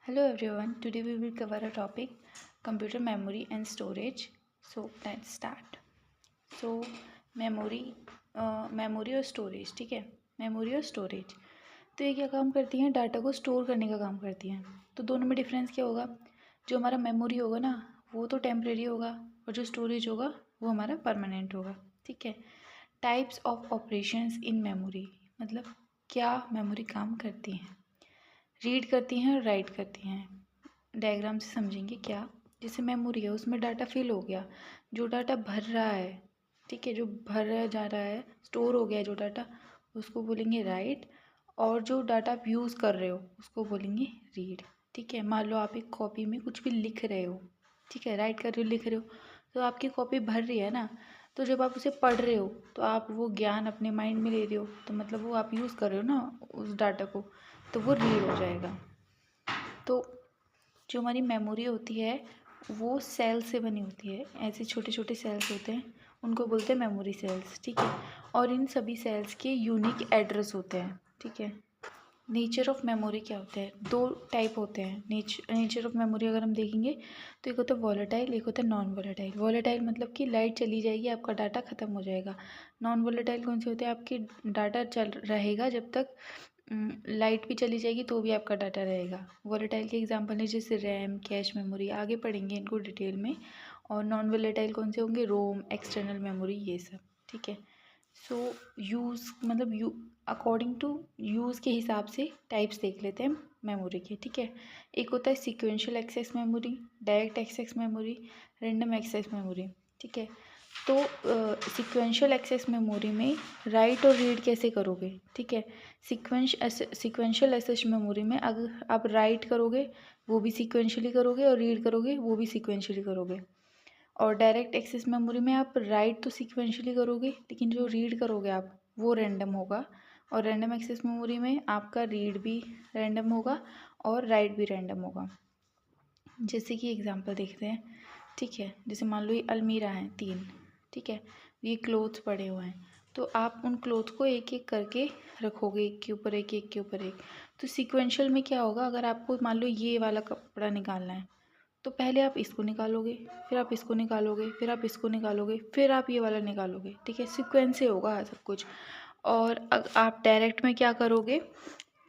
Hello everyone, today we will cover a topic computer memory and storage. So let's start. So memory और storage, ठीक है। Memory और storage तो ये क्या काम करती हैं, डाटा को स्टोर करने का काम करती हैं। तो दोनों में डिफरेंस क्या होगा, जो हमारा मेमोरी होगा ना वो तो टेम्परेरी होगा और जो स्टोरेज होगा वो हमारा परमानेंट होगा, ठीक है। Types of operations in memory, मतलब क्या मेमोरी काम करती हैं, रीड करती हैं और राइट करती हैं। डायग्राम से समझेंगे क्या। जैसे मेमोरी है उसमें डाटा फिल हो गया, जो डाटा भर रहा है, ठीक है, जो भर जा रहा है, स्टोर हो गया जो डाटा, उसको बोलेंगे राइट। और जो डाटा आप यूज़ कर रहे हो उसको बोलेंगे रीड, ठीक है। मान लो आप एक कॉपी में कुछ भी लिख रहे हो, ठीक है, राइट कर रहे हो, लिख रहे हो, तो आपकी कॉपी भर रही है ना। तो जब आप उसे पढ़ रहे हो तो आप वो ज्ञान अपने माइंड में ले रहे हो, तो मतलब वो आप यूज़ कर रहे हो ना उस डाटा को, तो वो रीड हो जाएगा। तो जो हमारी मेमोरी होती है वो सेल से बनी होती है, ऐसे छोटे छोटे सेल्स होते हैं, उनको बोलते हैं मेमोरी सेल्स, ठीक है। और इन सभी सेल्स के यूनिक एड्रेस होते हैं, ठीक है। नेचर ऑफ मेमोरी क्या होता है, दो टाइप होते हैं। नेचर ऑफ मेमोरी अगर हम देखेंगे तो एक होता है वॉलेटाइल, एक होता है नॉन वॉलेटाइल। वॉलेटाइल मतलब कि लाइट चली जाएगी आपका डाटा ख़त्म हो जाएगा। नॉन वॉलेटाइल कौन से होते हैं, आपकी डाटा चल रहेगा जब तक लाइट भी चली जाएगी तो भी आपका डाटा रहेगा। वॉलेटाइल के एग्जांपल है जैसे रैम, कैश मेमोरी, आगे पढ़ेंगे इनको डिटेल में। और नॉन वॉलेटाइल कौन से होंगे, रोम, एक्सटर्नल मेमोरी, ये सब, ठीक है। सो यूज़ मतलब अकॉर्डिंग टू यूज़ के हिसाब से टाइप्स देख लेते हैं मेमोरी के, ठीक है। एक होता है sequential access memory, direct access memory, random access memory, ठीक है। तो सिक्वेंशियल एक्सेस मेमोरी में राइट और रीड कैसे करोगे, ठीक है। सिक्वेंशियल एक्सेस मेमोरी में अगर आप राइट करोगे वो भी सिक्वेंशियली करोगे और रीड करोगे वो भी सिक्वेंशियली करोगे। और डायरेक्ट एक्सेस मेमोरी में आप राइट तो सिक्वेंशियली करोगे लेकिन जो रीड करोगे आप वो रैंडम होगा। और रैंडम एक्सेस मेमोरी में आपका रीड भी रैंडम होगा और राइट भी रैंडम होगा। जैसे कि एग्जांपल देखते हैं, ठीक है। जैसे मान लो ये अलमीरा है 3, ठीक है, ये क्लोथ्स पड़े हुए हैं, तो आप उन क्लोथ को एक एक करके रखोगे, एक के ऊपर एक, एक के ऊपर एक। तो सिक्वेंशियल में क्या होगा, अगर आपको मान लो ये वाला कपड़ा निकालना है तो पहले आप इसको निकालोगे, फिर आप इसको निकालोगे, फिर आप इसको निकालोगे, फिर आप ये वाला निकालोगे, ठीक है। सीक्वेंस से होगा सब कुछ। और आप डायरेक्ट में क्या करोगे,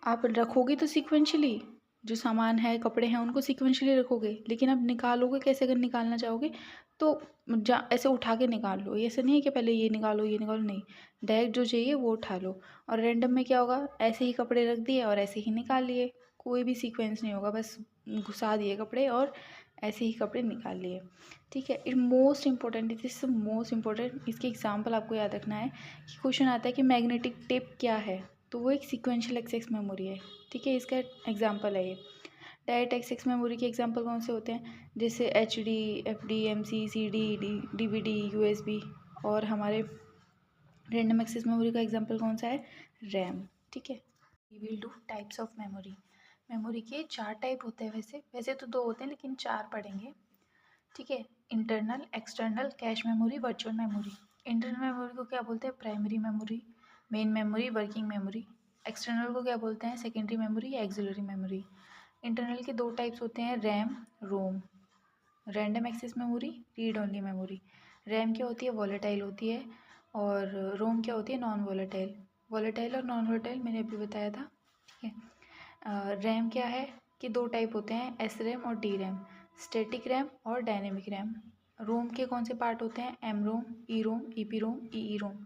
आप रखोगे तो सीक्वेंशली, जो सामान है, कपड़े हैं, उनको सीक्वेंशली रखोगे, लेकिन अब निकालोगे कैसे, अगर निकालना चाहोगे तो ऐसे उठा के निकाल लो। ऐसे नहीं है कि पहले ये निकालो ये निकालो, नहीं, डायरेक्ट जो चाहिए वो उठा लो। और रैंडम में क्या होगा, ऐसे ही कपड़े रख दिए और ऐसे ही निकाल लिए, कोई भी सीक्वेंस नहीं होगा, बस घुसा दिए कपड़े और ऐसे ही कपड़े निकाल लिए, ठीक है। It most important, it is most important. इसके एग्जाम्पल आपको याद रखना है कि क्वेश्चन आता है कि मैग्नेटिक टेप क्या है, तो वो एक सिक्वेंशियल एक्सेस मेमोरी है, ठीक है, इसका एग्जाम्पल है ये। डायरेक्ट एक्सेस मेमोरी के एग्जाम्पल कौन से होते हैं, जैसे HD, FD, MC, CD, DVD, USB। और हमारे रैंडम एक्सेस मेमोरी का एग्जाम्पल कौन सा है, रैम, ठीक है। We will do types of memory. Memory के 4 टाइप होते हैं, वैसे वैसे तो 2 होते हैं लेकिन 4 पढ़ेंगे, ठीक है। Internal, external, cache memory, virtual memory. Internal memory को क्या बोलते हैं, primary memory, main memory, working memory. External को क्या बोलते हैं, सेकेंडरी मेमोरी या एक्सिलरी मेमोरी। इंटरनल के 2 टाइप्स होते हैं, RAM, ROM. Random access memory, read only memory. RAM क्या होती है, वॉलेटाइल होती है। और रोम क्या होती है, नॉन वॉलेटाइल। वॉलेटाइल और नॉन वॉलेटाइल मैंने अभी बताया था, ठीक है। रैम क्या है कि 2 टाइप होते हैं, एस रैम और डी रैम, स्टैटिक रैम और डायनेमिक रैम। रोम के कौन से पार्ट होते हैं, एम रोम, ई रोम, ई पी रोम, ई रोम,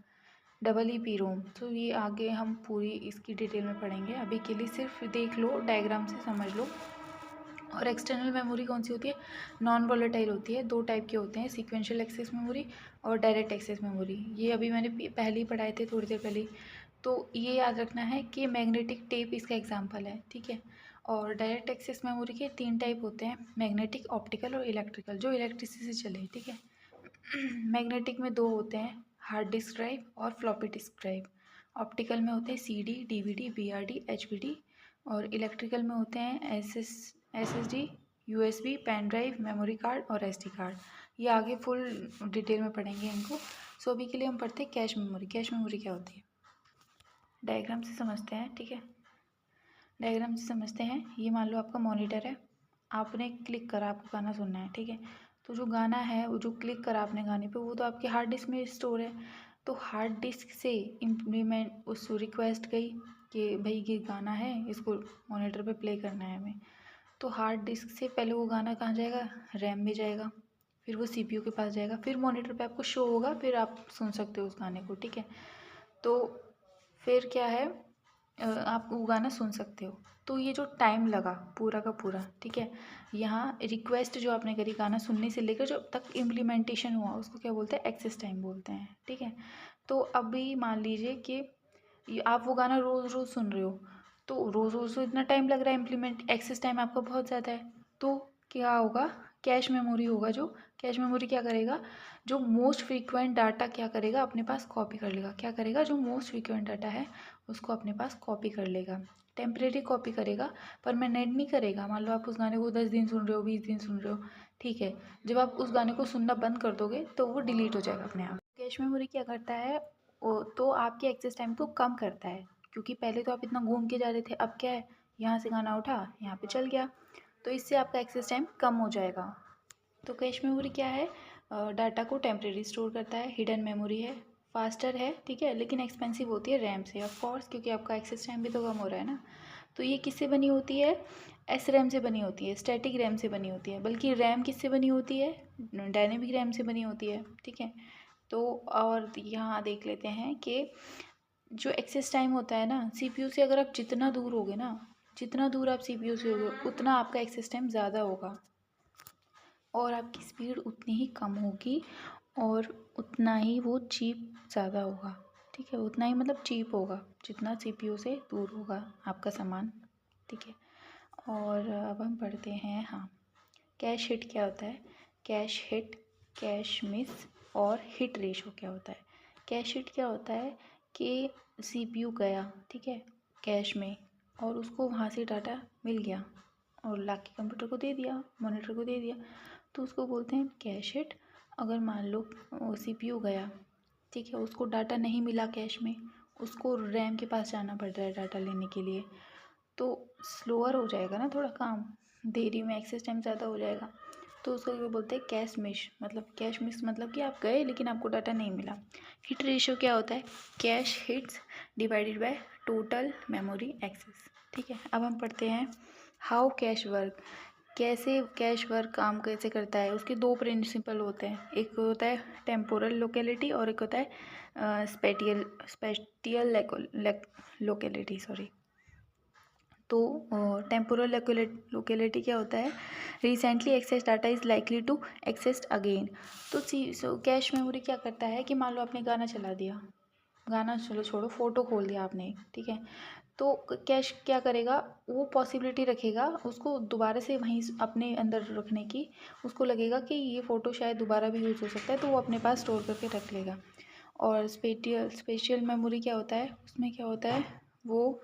डबल ई पी रोम। तो ये आगे हम पूरी इसकी डिटेल में पढ़ेंगे, अभी के लिए सिर्फ देख लो, डायग्राम से समझ लो। और एक्सटर्नल मेमोरी कौन सी होती है, नॉन वॉलेटाइल होती है। 2 टाइप के होते हैं, सीक्वेंशियल एक्सेस मेमोरी और डायरेक्ट एक्सेस मेमोरी। ये अभी मैंने पहले ही पढ़ाए थे थोड़ी देर पहले। तो ये याद रखना है कि मैग्नेटिक टेप इसका एग्जाम्पल है, ठीक है। और डायरेक्ट एक्सेस मेमोरी के 3 टाइप होते हैं, मैग्नेटिक, ऑप्टिकल और इलेक्ट्रिकल, जो इलेक्ट्रिसिटी से चले, ठीक है। मैग्नेटिक में 2 होते हैं, हार्ड डिस्क ड्राइव और फ्लॉपी डिस्क ड्राइव। ऑप्टिकल में होते हैं CD, DVD, BRD, HBD। और इलेक्ट्रिकल में होते हैं SSD, USB, pen drive, memory card और SD कार्ड। ये आगे फुल डिटेल में पढ़ेंगे इनको। सो अभी के लिए हम पढ़ते हैं कैश मेमोरी। कैश मेमोरी क्या होती है, डायग्राम से समझते हैं, ठीक है। डायग्राम से समझते हैं। ये मान लो आपका मॉनिटर है, आपने क्लिक करा, आपको गाना सुनना है, ठीक है। तो जो गाना है वो जो क्लिक करा आपने गाने पे, वो तो आपके हार्ड डिस्क में स्टोर है। तो हार्ड डिस्क से इम्प्लीमेंट उस रिक्वेस्ट गई कि भाई ये गाना है, इसको मॉनिटर पे प्ले करना है हमें। तो हार्ड डिस्क से पहले वो गाना कहाँ जाएगा, रैम में जाएगा, फिर वो सीपीयू के पास जाएगा, फिर मॉनिटर पे आपको शो होगा, फिर आप सुन सकते हो उस गाने को, ठीक है। तो फिर क्या है, आप वो गाना सुन सकते हो। तो ये जो टाइम लगा पूरा का पूरा, ठीक है, यहाँ रिक्वेस्ट जो आपने करी गाना सुनने से लेकर जब तक इम्प्लीमेंटेशन हुआ, उसको क्या बोलते हैं, एक्सेस टाइम बोलते हैं, ठीक है। तो अभी मान लीजिए कि आप वो गाना रोज़ रोज़ सुन रहे हो, तो रोज़ रोज़ तो इतना टाइम लग रहा है, इम्प्लीमेंट एक्सेस टाइम आपका बहुत ज़्यादा है। तो क्या होगा, कैश मेमोरी होगा, जो कैश मेमोरी क्या करेगा, जो मोस्ट फ्रीक्वेंट डाटा क्या करेगा, अपने पास कॉपी कर लेगा। क्या करेगा, जो मोस्ट फ्रीक्वेंट डाटा है उसको अपने पास कॉपी कर लेगा। टेम्परेरी कॉपी करेगा, परमानेंट नहीं करेगा। मान लो आप उस गाने को 10 दिन सुन रहे हो, 20 दिन सुन रहे हो, ठीक है, जब आप उस गाने को सुनना बंद कर दोगे तो वो डिलीट हो जाएगा अपने आप। कैश मेमोरी क्या करता है, तो आपके एक्सेस टाइम को कम करता है, क्योंकि पहले तो आप इतना घूम के जा रहे थे, अब क्या है, यहाँ से गाना उठा, यहाँ पे चल गया, तो इससे आपका एक्सेस टाइम कम हो जाएगा। तो कैश मेमोरी क्या है, डाटा को टेम्परेरी स्टोर करता है, हिडन मेमोरी है, फास्टर है, ठीक है, लेकिन एक्सपेंसिव होती है रैम से, ऑफ कोर्स, क्योंकि आपका एक्सेस टाइम भी तो कम हो रहा है ना। तो ये किससे बनी होती है, एस रैम से बनी होती है, स्टैटिक रैम से बनी होती है। बल्कि रैम किससे बनी होती है, डायनेमिक रैम से बनी होती है, ठीक है। तो और यहाँ देख लेते हैं कि जो एक्सेस टाइम होता है ना सीपीयू से, अगर आप जितना दूर होगे ना, जितना दूर आप सीपीयू से होगे, उतना आपका एक्सेस टाइम ज़्यादा होगा और आपकी स्पीड उतनी ही कम होगी और उतना ही वो चीप ज़्यादा होगा, ठीक है। उतना ही मतलब चीप होगा जितना सीपीयू से दूर होगा आपका सामान, ठीक है। और अब हम पढ़ते हैं, हाँ, कैश हिट क्या होता है, कैश हिट, कैश मिस और हिट रेशो क्या होता है। कैश हिट क्या होता है कि सीपीयू गया, ठीक है, कैश में, और उसको वहाँ से डाटा मिल गया और लाके कंप्यूटर को दे दिया, मॉनिटर को दे दिया, तो उसको बोलते हैं कैश हिट। अगर मान लो सीपीयू गया, ठीक है, उसको डाटा नहीं मिला कैश में, उसको रैम के पास जाना पड़ रहा है डाटा लेने के लिए, तो स्लोअर हो जाएगा ना थोड़ा काम, देरी में एक्सेस टाइम ज़्यादा हो जाएगा। तो उसको क्या बोलते हैं, कैश मिस, मतलब कैश मिस मतलब कि आप गए लेकिन आपको डाटा नहीं मिला। हिट रेशियो क्या होता है, cache hits divided by total memory access, ठीक है। अब हम पढ़ते हैं हाउ कैश वर्क, कैसे कैश वर्क काम कैसे करता है। उसके दो प्रिंसिपल होते हैं, एक होता है टेम्पोरल लोकेलिटी और एक होता है स्पेटियल लोकेलिटी, सॉरी। तो टेम्पोरल लोकेलिटी क्या होता है, recently access data is likely to access again. तो कैश मेमोरी क्या करता है कि मान लो आपने गाना चला दिया, गाना चलो छोड़ो, फ़ोटो खोल दिया आपने, ठीक है, तो कैश क्या करेगा, वो पॉसिबिलिटी रखेगा उसको दोबारा से वहीं अपने अंदर रखने की। उसको लगेगा कि ये फ़ोटो शायद दोबारा भी यूज़ हो सकता है, तो वो अपने पास स्टोर करके रख लेगा। और स्पेशियल मेमोरी क्या होता है, उसमें क्या होता है, वो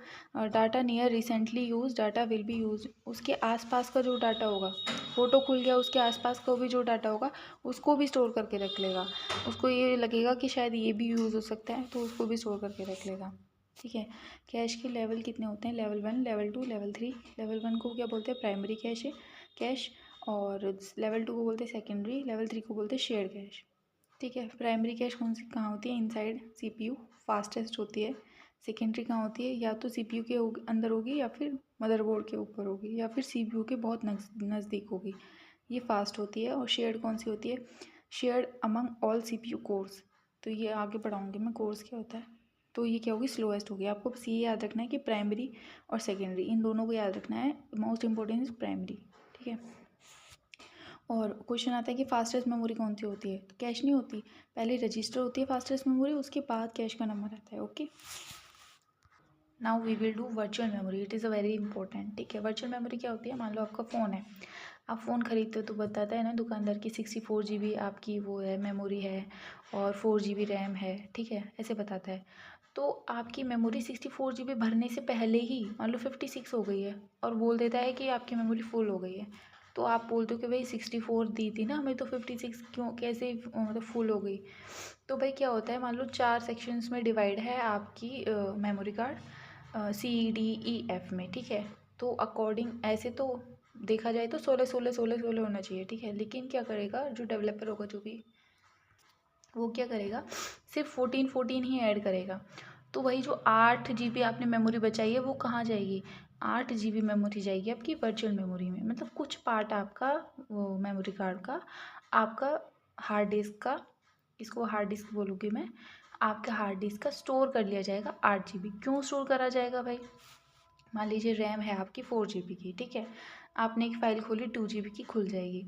data near recently use data will be use, उसके आसपास का जो डाटा होगा, फ़ोटो खुल गया उसके आसपास का भी जो डाटा होगा उसको भी स्टोर करके रख लेगा। उसको ये लगेगा कि शायद ये भी यूज़ हो सकता है, तो उसको भी स्टोर करके रख लेगा, ठीक है। कैश के लेवल कितने होते हैं, लेवल 1, लेवल 2, लेवल 3। लेवल 1 को क्या बोलते हैं, प्राइमरी कैश, और लेवल 2 को बोलते हैं सेकेंडरी, लेवल 3 को बोलते हैं शेयर्ड कैश, ठीक है। प्राइमरी कैश कौन सी कहाँ होती है, इनसाइड सीपीयू, फास्टेस्ट होती है। सेकेंडरी कहाँ होती है, या तो सीपीयू के अंदर होगी या फिर मदरबोर्ड के ऊपर होगी या फिर सीपीयू के बहुत नज़दीक होगी, ये फास्ट होती है। और शेयर्ड कौन सी होती है, shared among all CPU course. तो ये आगे पढ़ाऊँगी मैं कोर्स क्या होता है। तो ये क्या होगी, स्लोएस्ट होगी। आपको बस ये याद रखना है कि प्राइमरी और सेकेंडरी इन दोनों को याद रखना है, मोस्ट इंपॉर्टेंट इज प्राइमरी, ठीक है। और क्वेश्चन आता है कि फास्टेस्ट मेमोरी कौन सी होती है, तो कैश नहीं होती, पहले रजिस्टर होती है फास्टेस्ट मेमोरी, उसके बाद कैश का नंबर आता है, okay. Now we will do virtual memory, it is a very important, ठीक है। वर्चुअल मेमोरी क्या होती है, मान लो आपका फ़ोन है, आप फ़ोन खरीदते हो तो बताता है ना दुकानदार की 64 GB आपकी वो है मेमोरी है और 4 GB रैम है, ठीक है, ऐसे बताता है। तो आपकी मेमोरी 64 GB भरने से पहले ही मान लो 56 हो गई है और बोल देता है कि आपकी मेमोरी फुल हो गई है, तो आप बोलते हो कि भाई 64 दी थी ना हमें, तो 56 क्यों, कैसे मतलब फुल हो गई। तो भाई क्या होता है, मान लो 4 सेक्शंस में डिवाइड है आपकी मेमोरी कार्ड, CDEF में, ठीक है। तो अकॉर्डिंग ऐसे तो देखा जाए तो 16 होना चाहिए, ठीक है। लेकिन क्या करेगा जो डेवलपर होगा, जो भी, वो क्या करेगा, सिर्फ 14 ही ऐड करेगा। तो वही जो 8 GB आपने मेमोरी बचाई है वो कहाँ जाएगी, 8 GB मेमोरी जाएगी आपकी वर्चुअल मेमोरी में। मतलब कुछ पार्ट आपका वो मेमोरी कार्ड का, आपका हार्ड डिस्क का, इसको हार्ड डिस्क बोलूँगी मैं, आपके हार्ड डिस्क का स्टोर कर लिया जाएगा 8 GB। क्यों स्टोर करा जाएगा भाई, मान लीजिए रैम है आपकी 4 GB की, ठीक है। आपने एक फ़ाइल खोली 2 GB की, खुल जाएगी।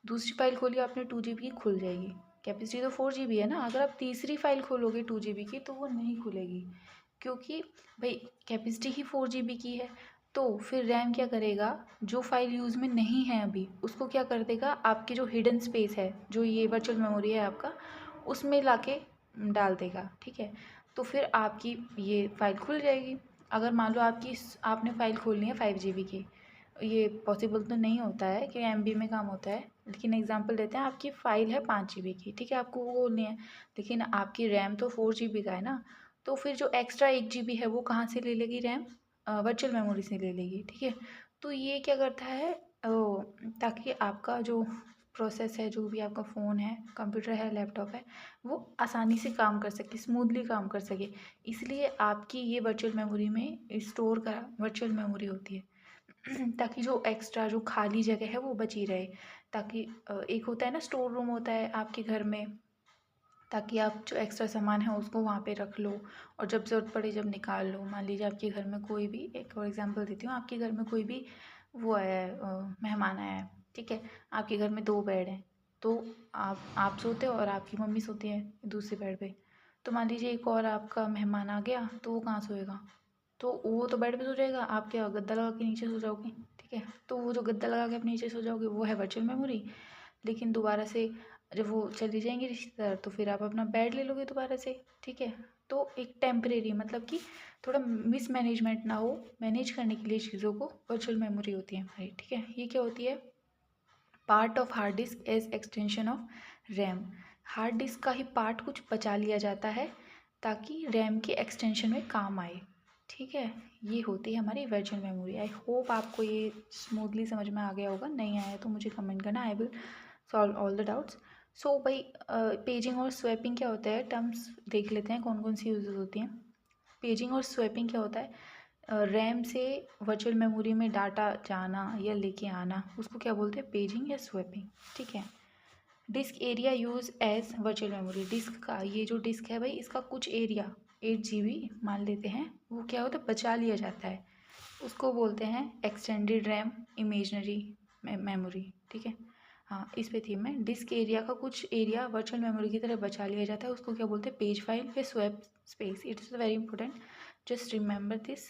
दूसरी फ़ाइल खोली आपने 2 GB की, खुल जाएगी। कैपेसिटी तो 4 GB है ना। अगर आप तीसरी फ़ाइल खोलोगे 2 GB की तो वो नहीं खुलेगी, क्योंकि भाई कैपेसिटी ही 4 GB की है। तो फिर रैम क्या करेगा, जो फाइल यूज़ में नहीं है अभी उसको क्या कर देगा, आपकी जो हिडन स्पेस है, जो ये वर्चुअल मेमोरी है आपका, उसमें लाके डाल देगा, ठीक है। तो फिर आपकी ये फ़ाइल खुल जाएगी। अगर मान लो आपने फ़ाइल खोलनी है 5 GB की, ये पॉसिबल तो नहीं होता है कि MB में काम होता है, लेकिन एग्जांपल देते हैं, आपकी फ़ाइल है 5 GB की, ठीक है, आपको वो खोलनी है, लेकिन आपकी रैम तो 4 GB का है ना। तो फिर जो एक्स्ट्रा 1 GB है वो कहाँ से ले लेगी रैम, वर्चुअल मेमोरी से ले लेगी, ठीक है। तो ये क्या करता है, ताकि आपका जो प्रोसेस है, जो भी आपका फ़ोन है, कंप्यूटर है, लैपटॉप है, वो आसानी से काम कर सके, स्मूथली काम कर सके। इसलिए आपकी ये वर्चुअल मेमोरी में स्टोर का वर्चुअल मेमोरी होती है ताकि जो एक्स्ट्रा जो खाली जगह है वो बची रहे। ताकि एक होता है ना स्टोर रूम होता है आपके घर में, ताकि आप जो एक्स्ट्रा सामान है उसको वहाँ पे रख लो और जब ज़रूरत पड़े जब निकाल लो। मान लीजिए आपके घर में कोई भी, एक और एग्जांपल देती हूँ, आपके घर में कोई भी वो आया है, मेहमान आया है, ठीक है। आपके घर में 2 बेड हैं, तो आप सोते हो और आपकी मम्मी सोती है दूसरे बेड पे। तो मान लीजिए एक और आपका मेहमान आ गया, तो वो कहाँ सोएगा, तो वो तो बेड पे सो जाएगा, आप क्या गद्दा लगा के नीचे सो जाओगे, ठीक है। तो वो जो गद्दा लगा के आप नीचे सो जाओगे वो है वर्चुअल मेमोरी। लेकिन दोबारा से जब वो चली जाएंगे रिश्तेदार तो फिर आप अपना बेड ले लोगे दोबारा से, ठीक है। तो एक टेम्परेरी, मतलब कि थोड़ा मिसमैनेजमेंट ना हो, मैनेज करने के लिए चीज़ों को वर्चुअल मेमोरी होती है हमारी, ठीक है। ये क्या होती है, part of hard disk as extension of RAM. Hard disk का ही पार्ट कुछ बचा लिया जाता है ताकि रैम के एक्सटेंशन में काम आए, ठीक है। ये होती है हमारी वर्चुअल मेमोरी। आई होप आपको ये स्मूथली समझ में आ गया होगा, नहीं आया तो मुझे कमेंट करना, I will solve all the doubts. So भाई पेजिंग और स्वैपिंग क्या होता है, टर्म्स देख लेते हैं कौन कौन सी यूजेस होती हैं। पेजिंग और स्वैपिंग क्या होता है, रैम से वर्चुअल मेमोरी में डाटा जाना या लेके आना, उसको क्या बोलते हैं, पेजिंग या स्वैपिंग, ठीक है। Disk area use as virtual memory, disk का ये जो डिस्क है भाई, इसका कुछ एरिया 8 GB मान लेते हैं, वो क्या होता है, बचा लिया जाता है, उसको बोलते हैं एक्सटेंडेड रैम इमेजनरी मेमोरी, ठीक है। हाँ, इस पे थी मैं, डिस्क एरिया का कुछ एरिया वर्चुअल मेमोरी की तरह बचा लिया जाता है, उसको क्या बोलते हैं, पेज फाइल या swap space. It's very important, just remember this.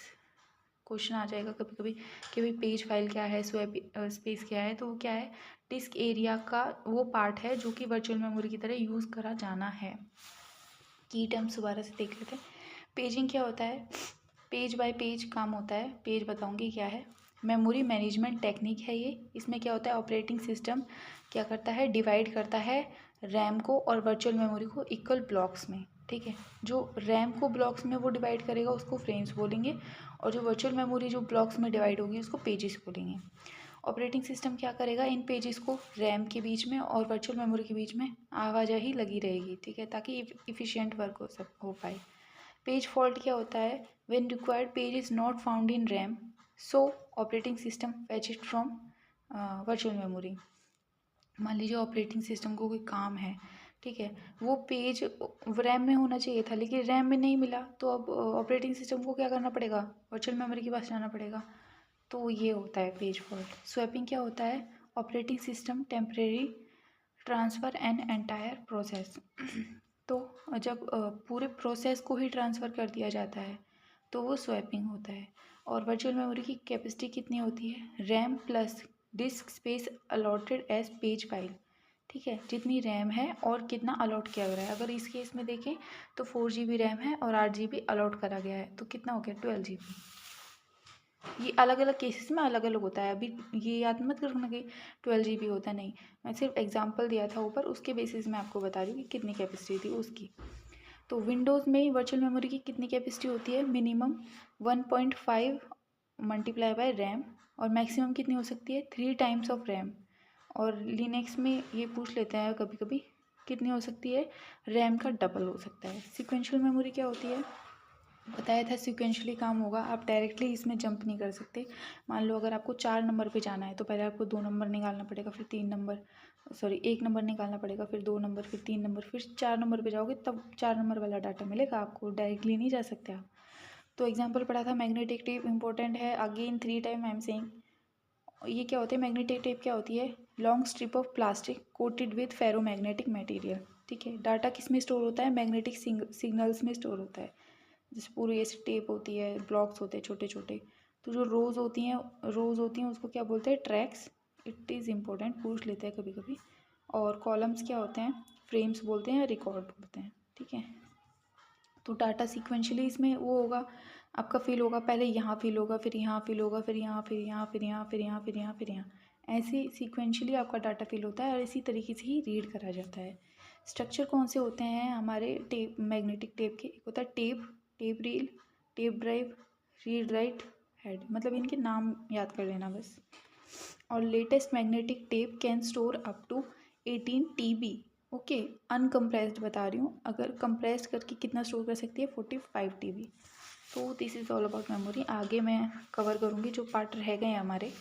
Question आ जाएगा कभी कभी कि भाई पेज फाइल क्या है, स्वैप स्पेस क्या है, तो वो क्या है, डिस्क एरिया का वो पार्ट है जो कि वर्चुअल मेमोरी की तरह यूज़ करा जाना है। की टर्म्स दोबारा से देख लेते हैं। पेजिंग क्या होता है, पेज बाय पेज काम होता है, पेज बताऊंगी क्या है। मेमोरी मैनेजमेंट टेक्निक है ये। इसमें क्या होता है, ऑपरेटिंग सिस्टम क्या करता है, डिवाइड करता है रैम को और वर्चुअल मेमोरी को इक्वल ब्लॉक्स में, ठीक है। जो रैम को ब्लॉक्स में वो डिवाइड करेगा उसको फ्रेम्स बोलेंगे, और जो वर्चुअल मेमोरी जो ब्लॉक्स में डिवाइड होगी उसको पेजेस बोलेंगे। ऑपरेटिंग सिस्टम क्या करेगा, इन पेजेस को रैम के बीच में और वर्चुअल मेमोरी के बीच में आवाजाही लगी रहेगी, ठीक है, ताकि इफ़िशिएंट वर्क हो पाए। पेज फॉल्ट क्या होता है, when required page is not found in RAM, so operating system fetch it from virtual memory. मान लीजिए ऑपरेटिंग सिस्टम को कोई काम है, ठीक है, वो पेज रैम में होना चाहिए था लेकिन रैम में नहीं मिला, तो अब ऑपरेटिंग सिस्टम को क्या करना पड़ेगा, वर्चुअल मेमोरी के पास जाना पड़ेगा। तो ये होता है पेज फॉल्ट। स्वैपिंग क्या होता है, operating system temporary transfer an entire process. तो जब पूरे प्रोसेस को ही ट्रांसफ़र कर दिया जाता है तो वो स्वैपिंग होता है। और वर्चुअल मेमोरी की कैपेसिटी कितनी होती है, RAM plus disk space allotted as page file, ठीक है। जितनी रैम है और कितना अलॉट किया गया है, अगर इस केस में देखें तो 4 GB रैम है और 8 GB अलॉट करा गया है, तो कितना हो गया, 12 GB। ये अलग अलग केसेस में अलग अलग होता है, अभी ये याद मत रखना कि 12 GB होता है, नहीं, मैं सिर्फ एग्जांपल दिया था ऊपर, उसके बेसिस में आपको बता रही हूँ कि कितनी कैपेसिटी थी उसकी। तो विंडोज़ में वर्चुअल मेमोरी की कितनी कैपेसिटी होती है? मिनिमम 1.5 मल्टीप्लाई बाय रैम, और मैक्सिमम कितनी हो सकती है? 3 टाइम्स ऑफ रैम। और लिनक्स में ये पूछ लेते हैं कभी कभी, कितनी हो सकती है? रैम का डबल हो सकता है। सिक्वेंशियल मेमोरी क्या होती है? बताया था सिक्वेंशली काम होगा, आप डायरेक्टली इसमें जंप नहीं कर सकते। मान लो अगर आपको 4 नंबर पे जाना है तो पहले आपको 2 नंबर निकालना पड़ेगा, फिर 3 नंबर, सॉरी 1 नंबर निकालना पड़ेगा, फिर 2 नंबर, फिर 3 नंबर, फिर 4 नंबर पे जाओगे तब 4 नंबर वाला डाटा मिलेगा आपको, डायरेक्टली नहीं जा सकते आप। तो एग्जाम्पल पढ़ा था मैग्नेटिक टेप इंपॉर्टेंट है, again 3 time I am saying. ये क्या होता है? मैग्नेटिक टेप क्या होती है? Long strip of plastic coated with ferromagnetic material. ठीक है, डाटा किस में स्टोर होता है? मैग्नेटिक सिग्नल्स में स्टोर होता है। जैसे पूरी ऐसी टेप होती है, ब्लॉक्स होते हैं छोटे छोटे, तो जो रोज़ होती हैं उसको क्या बोलते हैं? ट्रैक्स। इट इज़ इम्पोर्टेंट, पूछ लेते हैं कभी कभी। और कॉलम्स क्या होते हैं? फ्रेम्स बोलते हैं या रिकॉर्ड बोलते हैं। ठीक है, तो डाटा सीक्वेंशली इसमें वो होगा, आपका फिल होगा, पहले यहाँ फिल होगा, फिर यहाँ फिल होगा, फिर यहाँ, फिर यहाँ, फिर यहाँ, फिर यहाँ, फिर यहाँ, फिर यहाँ, ऐसे सीक्वेंशली आपका डाटा फिल होता है और इसी तरीके से ही रीड करा जाता है। स्ट्रक्चर कौन से होते हैं हमारे टेप, मैग्नेटिक टेप के? एक होता है tape, tape reel, tape drive, read write head, मतलब इनके नाम याद कर लेना बस। और latest magnetic tape can store up to 18 TB। Okay, uncompressed बता रही हूँ, अगर कंप्रेस करके कितना स्टोर कर सकती है? 45 TB। तो this is all about memory. आगे मैं कवर करूँगी जो पार्ट रह गए हैं हमारे।